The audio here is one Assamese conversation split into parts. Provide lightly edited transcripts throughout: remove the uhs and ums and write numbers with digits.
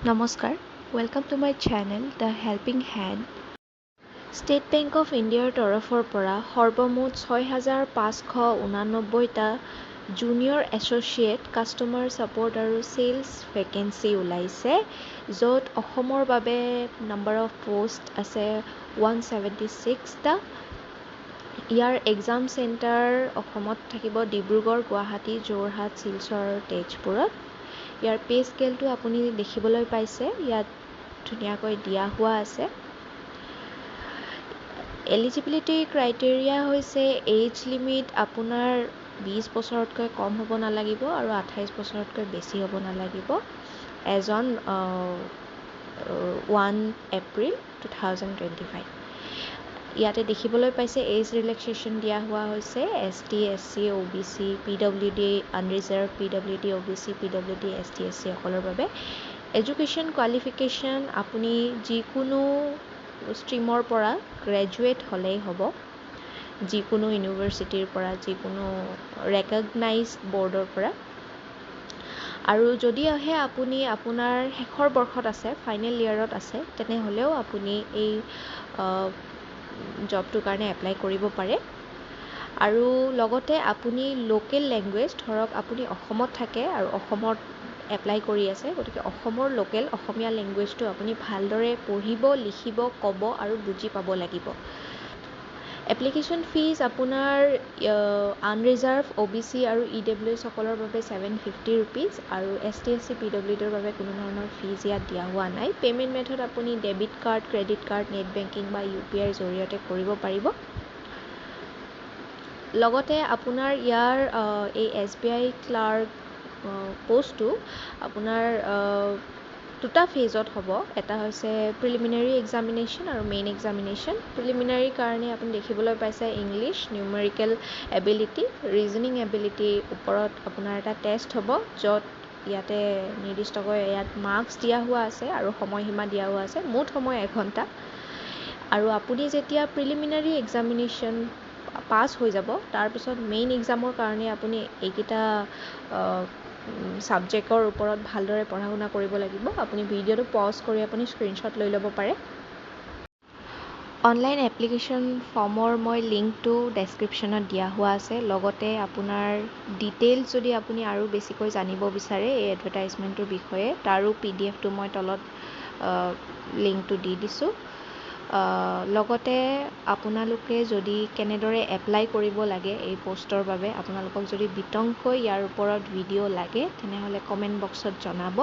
নমস্কাৰ, welcome to my channel the helping hand. State bank of ইণ্ডিয়াৰ তৰফৰ পৰা সৰ্বমুঠ 6,589টা জুনিয়ৰ এছ'চিয়েট কাষ্টমাৰ ছাপৰ্ট আৰু চেলছ ভেকেঞ্চি ওলাইছে, য'ত অসমৰ বাবে নাম্বাৰ অফ পোষ্ট আছে 176টা। ইয়াৰ এক্সাম চেণ্টাৰ অসমত থাকিব ডিব্ৰুগড়, গুৱাহাটী, যোৰহাট, শিলচৰ আৰু তেজপুৰত। ইয়াৰ পে স্কেলটো আপুনি দেখিবলৈ পাইছে, ইয়াত ধুনীয়াকৈ দিয়া হোৱা আছে। এলিজিবিলিটি ক্ৰাইটেৰিয়া হৈছে এইজ লিমিট আপোনাৰ 20 বছৰতকৈ কম হ'ব নালাগিব আৰু 28 বছৰতকৈ বেছি হ'ব নালাগিব। এজন 1 এপ্ৰিল 2025। ইয়াতে দেখিবলৈ পাইছে এইজ ৰিলেক্সেশ্যন দিয়া হোৱা হৈছে ST, SC, OBC, PWD, unreserved, PWD, OBC, PWD, ST, SC সকলৰ বাবে। এডুকেশ্যন কোৱালিফিকেশ্যন আপুনি যিকোনো ষ্ট্ৰীমৰ পৰা গ্ৰেজুৱেট হ'লেই হ'ব, যিকোনো ইউনিভাৰ্চিটিৰ পৰা, যিকোনো ৰেকগনাইজড বৰ্ডৰ পৰা। আৰু যদিহে আপুনি আপোনাৰ শেষৰ বৰ্ষত আছে, ফাইনেল ইয়েৰত আছে, তেনেহ'লেও আপুনি এই জবটোৰ কাৰণে এপ্লাই কৰিব পাৰে। আৰু লগতে আপুনি লোকেল লেংগুৱেজ, ধৰক আপুনি অসমত থাকে আৰু অসমত এপ্লাই কৰি আছে, গতিকে অসমৰ লোকেল অসমীয়া লেংগুৱেজটো আপুনি ভালদৰে পঢ়িব, লিখিব, ক'ব আৰু বুজি পাব লাগিব। এপ্লিকেশ্যন ফিজ আপোনাৰ আনৰিজাৰ্ভ, OBC আৰু EWS সকলৰ বাবে 750 ৰুপিজ আৰু ST, SC, PWDৰ বাবে কোনো ধৰণৰ ফিজ ইয়াত দিয়া হোৱা নাই। পে'মেণ্ট মেথড আপুনি debit card, credit card, net banking বা UPIৰ জৰিয়তে কৰিব পাৰিব। লগতে আপোনাৰ ইয়াৰ এই SBI ক্লাৰ্ক পষ্টটো আপোনাৰ দুটা ফেজত হ'ব। এটা হৈছে প্ৰিলিমিনাৰী এক্সামিনেশ্যন আৰু মেইন এক্সামিনেশ্যন। প্ৰিলিমিনাৰীৰ কাৰণে আপুনি দেখিবলৈ পাইছে ইংলিছ, নিউমেৰিকেল এবিলিটি, ৰিজনিং এবিলিটিৰ ওপৰত আপোনাৰ এটা টেষ্ট হ'ব, য'ত ইয়াতে নিৰ্দিষ্টকৈ ইয়াত মাৰ্কছ দিয়া হোৱা আছে আৰু সময়সীমা দিয়া হোৱা আছে। মুঠ সময় 1 ঘণ্টা। আৰু আপুনি যেতিয়া প্ৰিলিমিনাৰী এক্সামিনেশ্যন পাছ হৈ যাব, তাৰপিছত মেইন এক্সামৰ কাৰণে আপুনি এইকেইটা ছাবজেক্টৰ ওপৰত ভালদৰে পঢ়া শুনা কৰিব লাগিব। আপুনি ভিডিঅ'টো পজ কৰি আপুনি স্ক্ৰীনশ্বট লৈ ল'ব পাৰে। অনলাইন এপ্লিকেশ্যন ফৰ্মৰ মই লিংকটো ডেছক্ৰিপশ্যনত দিয়া হোৱা আছে। লগতে আপোনাৰ ডিটেইলছ যদি আপুনি আৰু বেছিকৈ জানিব বিচাৰে এই এডভাৰটাইজমেণ্টটোৰ বিষয়ে, তাৰো PDF-টো মই তলত লিংকটো দি দিছোঁ। লগতে আপোনালোকে যদি কেনেদৰে এপ্লাই কৰিব লাগে এই পষ্টৰ বাবে, আপোনালোকক যদি বিতংকৈ ইয়াৰ ওপৰত ভিডিঅ' লাগে, তেনেহ'লে কমেণ্ট বক্সত জনাব।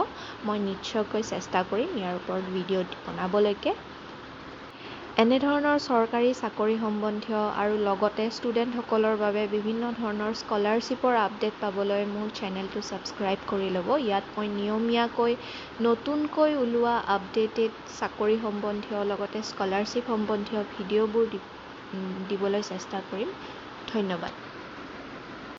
মই নিশ্চয়কৈ চেষ্টা কৰিম ইয়াৰ ওপৰত ভিডিঅ' বনাবলৈকে। এনেধৰণৰ চৰকাৰী চাকৰি সম্বন্ধীয় আৰু লগতে ষ্টুডেণ্টসকলৰ বাবে বিভিন্ন ধৰণৰ স্কলাৰশ্বিপৰ আপডেট পাবলৈ মোৰ চেনেলটো ছাবস্ক্ৰাইব কৰি ল'ব। ইয়াত মই নিয়মীয়াকৈ নতুনকৈ ওলোৱা আপডেটেড চাকৰি সম্বন্ধীয় লগতে স্কলাৰশ্বিপ সম্বন্ধীয় ভিডিঅ'বোৰ দিবলৈ চেষ্টা কৰিম। ধন্যবাদ।